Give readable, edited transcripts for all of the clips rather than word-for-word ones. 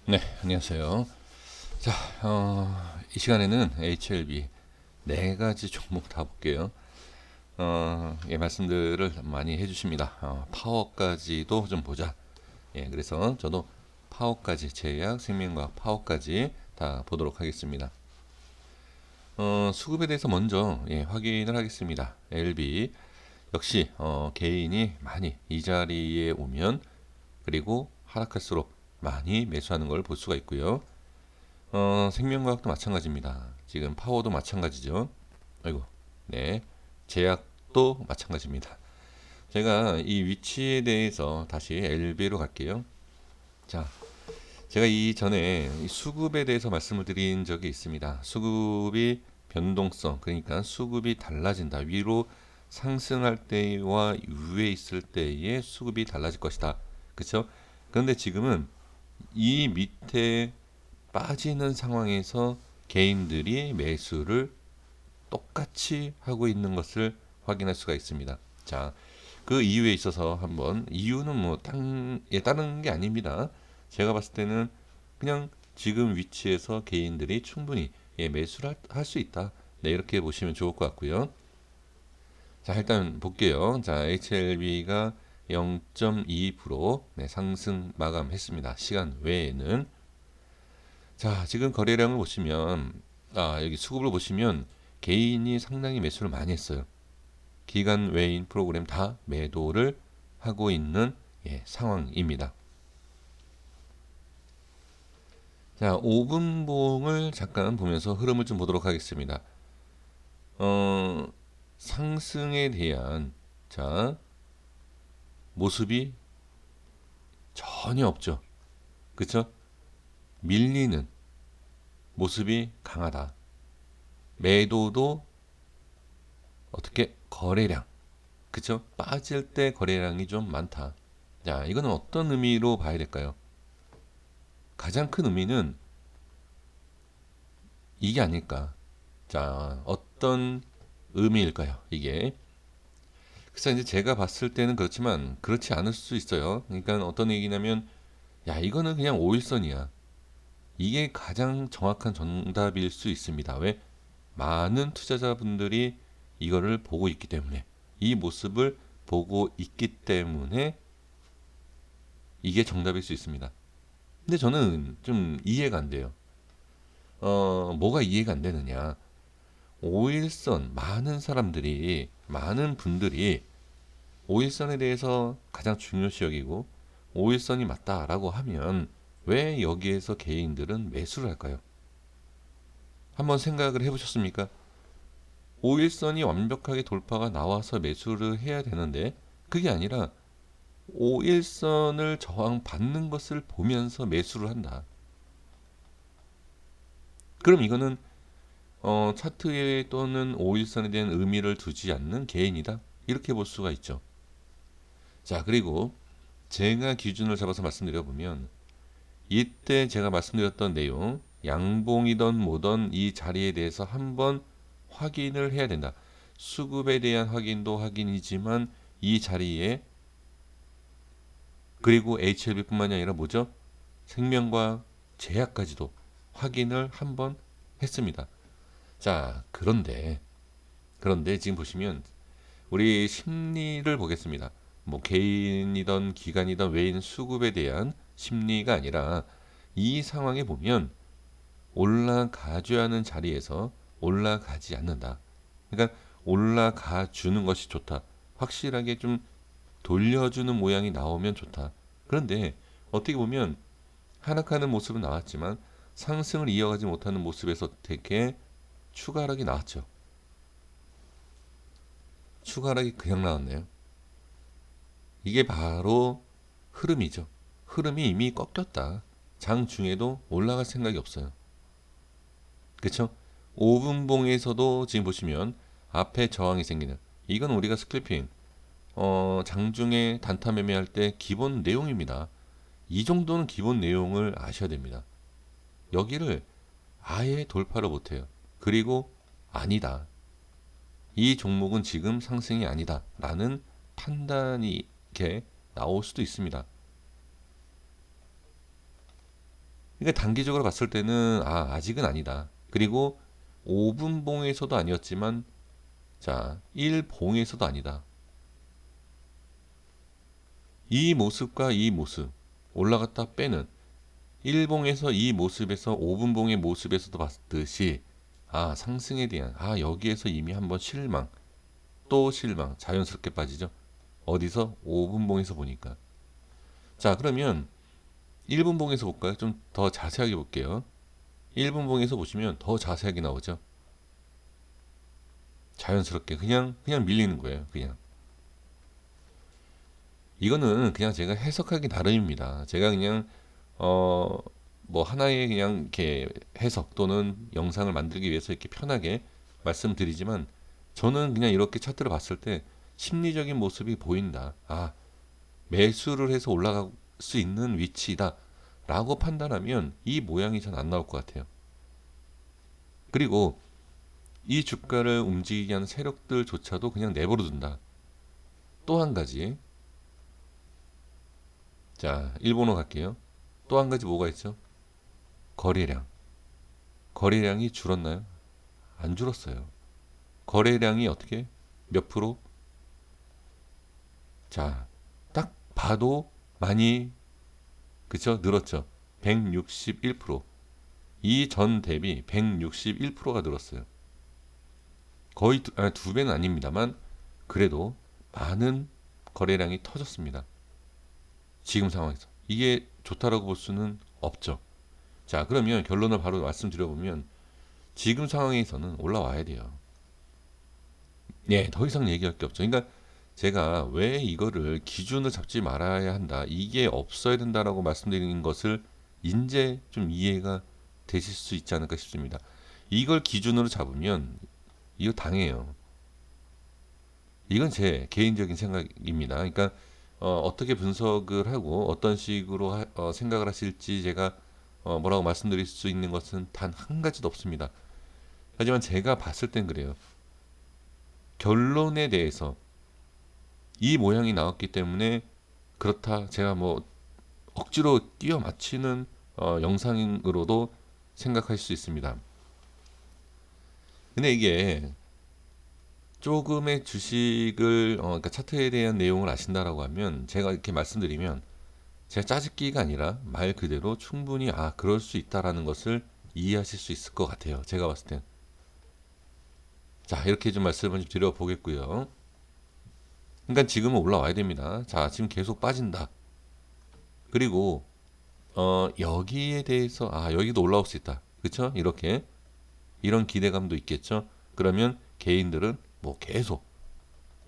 네, 안녕하세요. 자, 이 시간에는 HLB 네 가지 종목 다 볼게요. 예, 말씀들을 많이 해주십니다. 파워까지도 좀 보자. 예, 그래서 저도 파워까지, 제약, 생명과학 파워까지 다 보도록 하겠습니다. 수급에 대해서 먼저 확인을 하겠습니다. LB 역시 개인이 많이 이 자리에 오면 그리고 하락할수록 많이 매수하는 걸 볼 수가 있고요. 생명과학도 마찬가지입니다. 지금 파워도 마찬가지죠. 아이고, 네. 제약도 마찬가지입니다. 제가 이 위치에 대해서 다시 LB로 갈게요. 자, 제가 이전에 이 수급에 대해서 말씀을 드린 적이 있습니다. 수급이 변동성, 그러니까 수급이 달라진다. 위로 상승할 때와 위에 있을 때의 수급이 달라질 것이다. 그렇죠? 그런데 지금은 이 밑에 빠지는 상황에서 개인들이 매수를 똑같이 하고 있는 것을 확인할 수가 있습니다. 자, 그 이유에 있어서 한번 이유는 다른 게 아닙니다. 제가 봤을 때는 그냥 지금 위치에서 개인들이 충분히 매수를 할 수 있다. 네, 이렇게 보시면 좋을 것 같고요. 자, 일단 볼게요. 자, HLB가 0.2% 상승 마감했습니다. 시간 외에는 자, 지금 거래량을 보시면, 여기 수급을 보시면 개인이 상당히 매수를 많이 했어요. 기관 외인 프로그램 다 매도를 하고 있는 상황입니다. 자, 5분봉을 잠깐 보면서 흐름을 좀 보도록 하겠습니다. 상승에 대한 자, 모습이 전혀 없죠. 그쵸? 밀리는 모습이 강하다. 매도도 어떻게 거래량, 그쵸? 빠질 때 거래량이 좀 많다. 자, 이거는 어떤 의미로 봐야 될까요? 가장 큰 의미는 이게 아닐까. 자, 어떤 의미일까요? 이게. 그래서 이제 제가 봤을 때는 그렇지만 그렇지 않을 수 있어요. 그러니까 어떤 얘기냐면, 야, 이거는 그냥 5일선이야. 이게 가장 정확한 정답일 수 있습니다. 왜? 많은 투자자분들이 이거를 보고 있기 때문에, 이 모습을 보고 있기 때문에 이게 정답일 수 있습니다. 근데 저는 좀 이해가 안 돼요. 뭐가 이해가 안 되느냐. 5일선 많은 사람들이, 많은 분들이 5일선에 대해서 가장 중요시 여기고 5일선이 맞다라고 하면 왜 여기에서 개인들은 매수를 할까요? 한번 생각을 해보셨습니까? 5일선이 완벽하게 돌파가 나와서 매수를 해야 되는데 그게 아니라 5일선을 저항받는 것을 보면서 매수를 한다. 그럼 이거는 차트에 또는 5일선에 대한 의미를 두지 않는 개인이다. 이렇게 볼 수가 있죠. 자, 그리고 제가 기준을 잡아서 말씀드려 보면 이때 제가 말씀드렸던 내용, 양봉이던 뭐던 이 자리에 대해서 한번 확인을 해야 된다. 수급에 대한 확인도 확인이지만 이 자리에, 그리고 HLB뿐만이 아니라 뭐죠? 생명과 제약까지도 확인을 한번 했습니다. 자, 그런데 지금 보시면 우리 심리를 보겠습니다. 뭐 개인이든 기관이든 외인 수급에 대한 심리가 아니라 이 상황에 보면 올라가줘야 하는 자리에서 올라가지 않는다. 그러니까 올라가 주는 것이 좋다. 확실하게 좀 돌려주는 모양이 나오면 좋다. 그런데 어떻게 보면 하락하는 모습은 나왔지만 상승을 이어가지 못하는 모습에서 되게 추가 하락이 나왔죠. 추가 하락이 그냥 나왔네요. 이게 바로 흐름이죠. 흐름이 이미 꺾였다. 장 중에도 올라갈 생각이 없어요. 그쵸? 5분봉에서도 지금 보시면 앞에 저항이 생기는, 이건 우리가 스클핑 장중에 단타 매매할 때 기본 내용입니다. 이 정도는 기본 내용을 아셔야 됩니다. 여기를 아예 돌파를 못해요. 그리고 아니다. 이 종목은 지금 상승이 아니다. 라는 판단이 이렇게 나올 수도 있습니다. 그러니까 단기적으로 봤을 때는 아직은 아니다. 그리고 5분봉에서도 아니었지만 자, 1봉에서도 아니다. 이 모습과 이 모습 올라갔다 빼는 1봉에서 이 모습에서 5분봉의 모습에서도 봤듯이 상승에 대한 여기에서 이미 한번 실망 또 실망 자연스럽게 빠지죠. 어디서? 5분봉에서 보니까. 자, 그러면 1분봉에서 볼까요? 좀 더 자세하게 볼게요. 1분봉에서 보시면 더 자세하게 나오죠. 자연스럽게 그냥 밀리는 거예요. 그냥 이거는 그냥 제가 해석하기 나름입니다. 제가 그냥 뭐 하나의 그냥 이렇게 해석 또는 영상을 만들기 위해서 이렇게 편하게 말씀드리지만 저는 그냥 이렇게 차트를 봤을 때 심리적인 모습이 보인다. 매수를 해서 올라갈 수 있는 위치다. 라고 판단하면 이 모양이 잘 안 나올 것 같아요. 그리고 이 주가를 움직이게 하는 세력들조차도 그냥 내버려 둔다. 또 한 가지. 자, 일본어 갈게요. 또 한 가지 뭐가 있죠? 거래량. 거래량이 줄었나요? 안 줄었어요. 거래량이 어떻게? 몇 프로? 자, 딱 봐도 많이 그쵸? 늘었죠. 161%. 이전 대비 161%가 늘었어요. 거의 두 배는 아닙니다만 그래도 많은 거래량이 터졌습니다. 지금 상황에서. 이게 좋다라고 볼 수는 없죠. 자, 그러면 결론을 바로 말씀드려보면 지금 상황에서는 올라와야 돼요. 예, 더 이상 얘기할 게 없죠. 그러니까 제가 왜 이거를 기준을 잡지 말아야 한다, 이게 없어야 된다라고 말씀드리는 것을 이제 좀 이해가 되실 수 있지 않을까 싶습니다. 이걸 기준으로 잡으면 이거 당해요. 이건 제 개인적인 생각입니다. 그러니까 떻게 분석을 하고 어떤 식으로 생각을 하실지 제가 뭐라고 말씀드릴 수 있는 것은 단 한 가지도 없습니다. 하지만 제가 봤을 땐 그래요. 결론에 대해서 이 모양이 나왔기 때문에 그렇다. 제가 뭐 억지로 끼워 맞히는 영상으로도 생각할 수 있습니다. 근데 이게 조금의 주식을 그러니까 차트에 대한 내용을 아신다라고 하면 제가 이렇게 말씀드리면 제가 짜집기가 아니라 말 그대로 충분히 그럴 수 있다라는 것을 이해하실 수 있을 것 같아요. 제가 봤을 땐. 자, 이렇게 좀 말씀을 좀 드려보겠고요. 그러니까 지금은 올라와야 됩니다. 자, 지금 계속 빠진다. 그리고 여기에 대해서 여기도 올라올 수 있다. 그렇죠? 이렇게 이런 기대감도 있겠죠. 그러면 개인들은 뭐 계속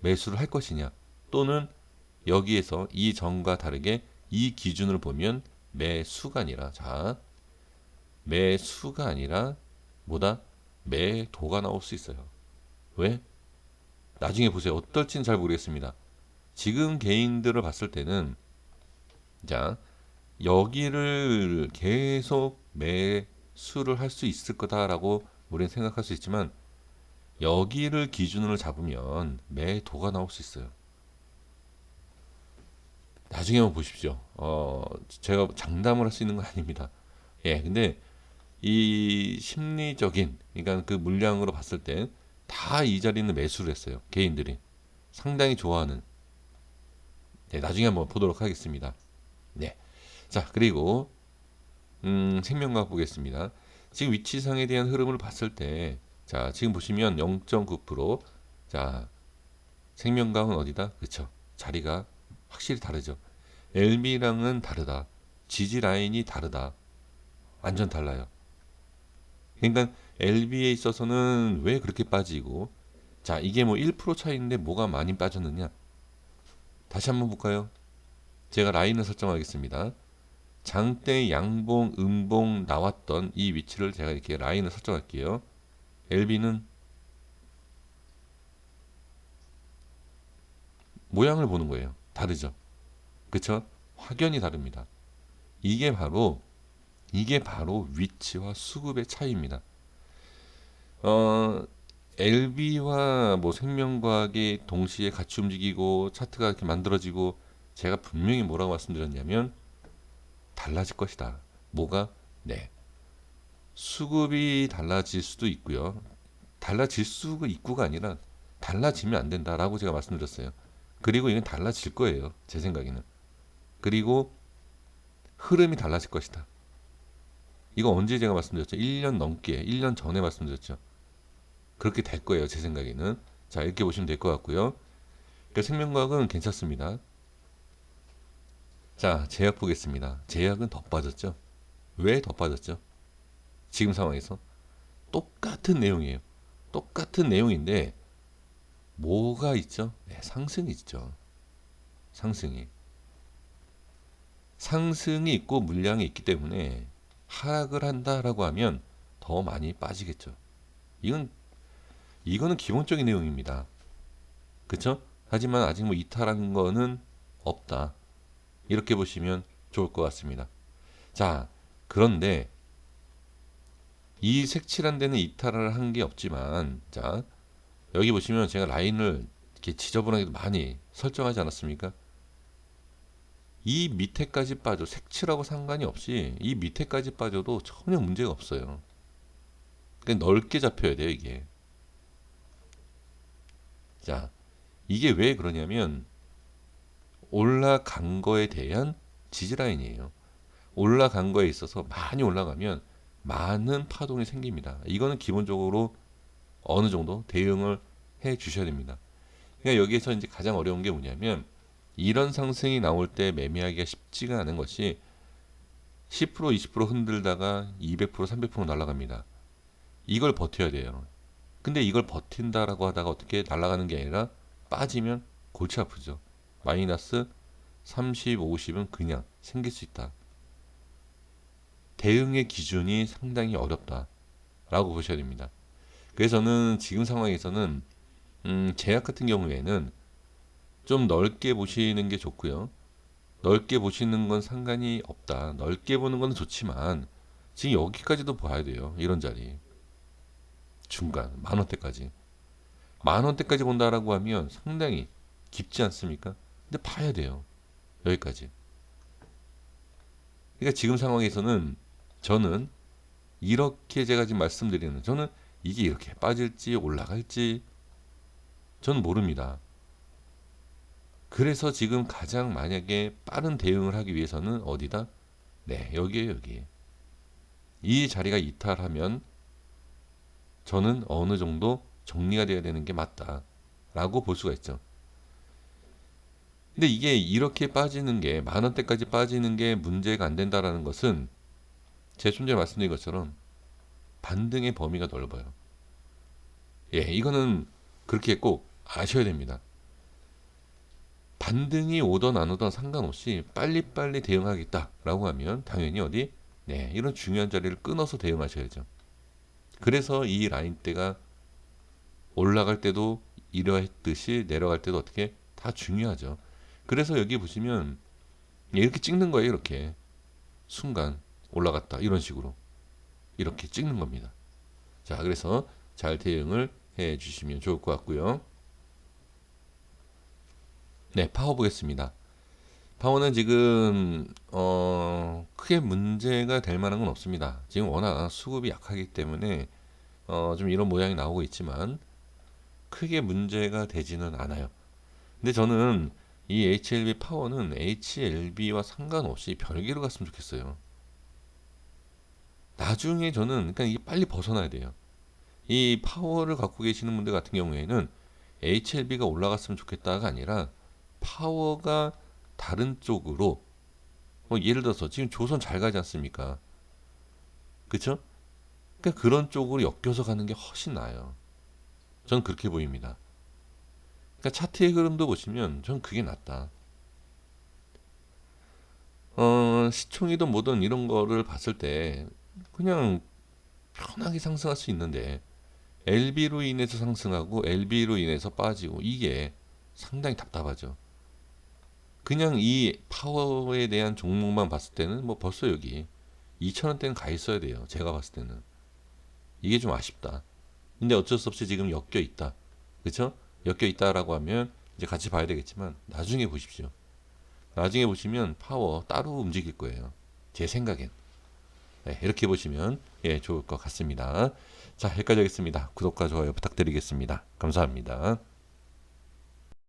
매수를 할 것이냐, 또는 여기에서 이 전과 다르게 이 기준을 보면 매수가 아니라 매수가 아니라 뭐다? 매도가 나올 수 있어요. 왜? 나중에 보세요. 어떨지는 잘 모르겠습니다. 지금 개인들을 봤을 때는 자, 여기를 계속 매수를 할 수 있을 거다라고 우리는 생각할 수 있지만 여기를 기준으로 잡으면 매도가 나올 수 있어요. 나중에 한번 보십시오. 제가 장담을 할 수 있는 건 아닙니다. 예, 근데 이 심리적인, 그러니까 그 물량으로 봤을 때 다 이 자리는 매수를 했어요. 개인들이 상당히 좋아하는. 네, 나중에 한번 보도록 하겠습니다. 네, 자, 그리고 생명과학 보겠습니다. 지금 위치상에 대한 흐름을 봤을 때, 자, 지금 보시면 0.9%. 자, 생명과학은 어디다? 그쵸, 자리가 확실히 다르죠. LB랑은 다르다. 지지 라인이 다르다. 완전 달라요. 그러니까 LB에 있어서는 왜 그렇게 빠지고, 자, 이게 뭐 1% 차이인데 뭐가 많이 빠졌느냐? 다시 한번 볼까요? 제가 라인을 설정하겠습니다. 장대 양봉, 음봉 나왔던 이 위치를 제가 이렇게 라인을 설정할게요. LB는 모양을 보는 거예요. 다르죠? 그쵸? 확연히 다릅니다. 이게 바로 위치와 수급의 차이입니다. LB와 뭐 생명과학이 동시에 같이 움직이고 차트가 이렇게 만들어지고 제가 분명히 뭐라고 말씀드렸냐면 달라질 것이다. 뭐가? 네. 수급이 달라질 수도 있고요. 달라질 수가 있고가 아니라 달라지면 안 된다라고 제가 말씀드렸어요. 그리고 이건 달라질 거예요. 제 생각에는. 그리고 흐름이 달라질 것이다. 이거 언제 제가 말씀드렸죠? 1년 넘게, 1년 전에 말씀드렸죠. 그렇게 될 거예요. 제 생각에는. 자, 이렇게 보시면 될 것 같고요. 그러니까 생명과학은 괜찮습니다. 자, 제약 보겠습니다. 제약은 더 빠졌죠. 왜 더 빠졌죠? 지금 상황에서 똑같은 내용이에요. 똑같은 내용인데 뭐가 있죠? 네, 상승이 있죠. 상승이. 상승이 있고 물량이 있기 때문에 하락을 한다라고 하면 더 많이 빠지겠죠. 이건 이거는 기본적인 내용입니다. 그쵸? 하지만 아직 뭐 이탈한 거는 없다. 이렇게 보시면 좋을 것 같습니다. 자, 그런데 이 색칠한 데는 이탈을 한 게 없지만, 자, 여기 보시면 제가 라인을 이렇게 지저분하게 많이 설정하지 않았습니까? 이 밑에까지 빠져, 색칠하고 상관이 없이 이 밑에까지 빠져도 전혀 문제가 없어요. 그러니까 넓게 잡혀야 돼요, 이게. 자, 이게 왜 그러냐면 올라간 거에 대한 지지라인이에요. 올라간 거에 있어서 많이 올라가면 많은 파동이 생깁니다. 이거는 기본적으로 어느 정도 대응을 해 주셔야 됩니다. 그러니까 여기에서 이제 가장 어려운 게 뭐냐면 이런 상승이 나올 때 매매하기가 쉽지가 않은 것이 10% 20% 흔들다가 200% 300% 날아갑니다. 이걸 버텨야 돼요. 근데 이걸 버틴다라고 하다가 어떻게 날아가는 게 아니라 빠지면 골치 아프죠. 마이너스 30, 50은 그냥 생길 수 있다. 대응의 기준이 상당히 어렵다라고 보셔야 됩니다. 그래서 저는 지금 상황에서는 제약 같은 경우에는 좀 넓게 보시는 게 좋고요. 넓게 보시는 건 상관이 없다. 넓게 보는 건 좋지만 지금 여기까지도 봐야 돼요. 이런 자리. 중간 만 원대까지. 만 원대까지 본다라고 하면 상당히 깊지 않습니까? 근데 봐야 돼요. 여기까지. 그러니까 지금 상황에서는 저는 이렇게 제가 지금 말씀드리는 저는 이게 이렇게 빠질지 올라갈지 저는 모릅니다. 그래서 지금 가장 만약에 빠른 대응을 하기 위해서는 어디다? 네, 여기에요, 여기. 이 자리가 이탈하면 저는 어느 정도 정리가 돼야 되는 게 맞다라고 볼 수가 있죠. 근데 이게 이렇게 빠지는 게 만 원대까지 빠지는 게 문제가 안 된다라는 것은 제 손전에 말씀드린 것처럼 반등의 범위가 넓어요. 예, 이거는 그렇게 꼭 아셔야 됩니다. 반등이 오던 안 오던 상관없이 빨리빨리 대응하겠다라고 하면 당연히 어디? 네, 이런 중요한 자리를 끊어서 대응하셔야죠. 그래서 이 라인대가 올라갈 때도 이러했듯이 내려갈 때도 어떻게 다 중요하죠. 그래서 여기 보시면 이렇게 찍는 거예요. 이렇게 순간 올라갔다 이런 식으로 이렇게 찍는 겁니다. 자, 그래서 잘 대응을 해 주시면 좋을 것 같고요. 네, 파워 보겠습니다. 파워는 지금 크게 문제가 될 만한 건 없습니다. 지금 워낙 수급이 약하기 때문에 좀 이런 모양이 나오고 있지만 크게 문제가 되지는 않아요. 근데 저는 이 HLB 파워는 HLB와 상관없이 별개로 갔으면 좋겠어요. 나중에 저는 그러니까 이게 빨리 벗어나야 돼요. 이 파워를 갖고 계시는 분들 같은 경우에는 HLB가 올라갔으면 좋겠다가 아니라 파워가 다른 쪽으로 예를 들어서 지금 조선 잘 가지 않습니까? 그쵸? 그러니까 그런 쪽으로 엮여서 가는 게 훨씬 나아요. 저는 그렇게 보입니다. 그러니까 차트의 흐름도 보시면 전 그게 낫다. 시총이든 뭐든 이런 거를 봤을 때 그냥 편하게 상승할 수 있는데 LB로 인해서 상승하고 LB로 인해서 빠지고 이게 상당히 답답하죠. 그냥 이 파워에 대한 종목만 봤을 때는 뭐 벌써 여기 2,000원대는 가 있어야 돼요. 제가 봤을 때는. 이게 좀 아쉽다. 근데 어쩔 수 없이 지금 엮여 있다. 그쵸? 엮여 있다라고 하면 이제 같이 봐야 되겠지만 나중에 보십시오. 나중에 보시면 파워 따로 움직일 거예요. 제 생각엔. 네, 이렇게 보시면 좋을 것 같습니다. 자, 여기까지 하겠습니다. 구독과 좋아요 부탁드리겠습니다. 감사합니다.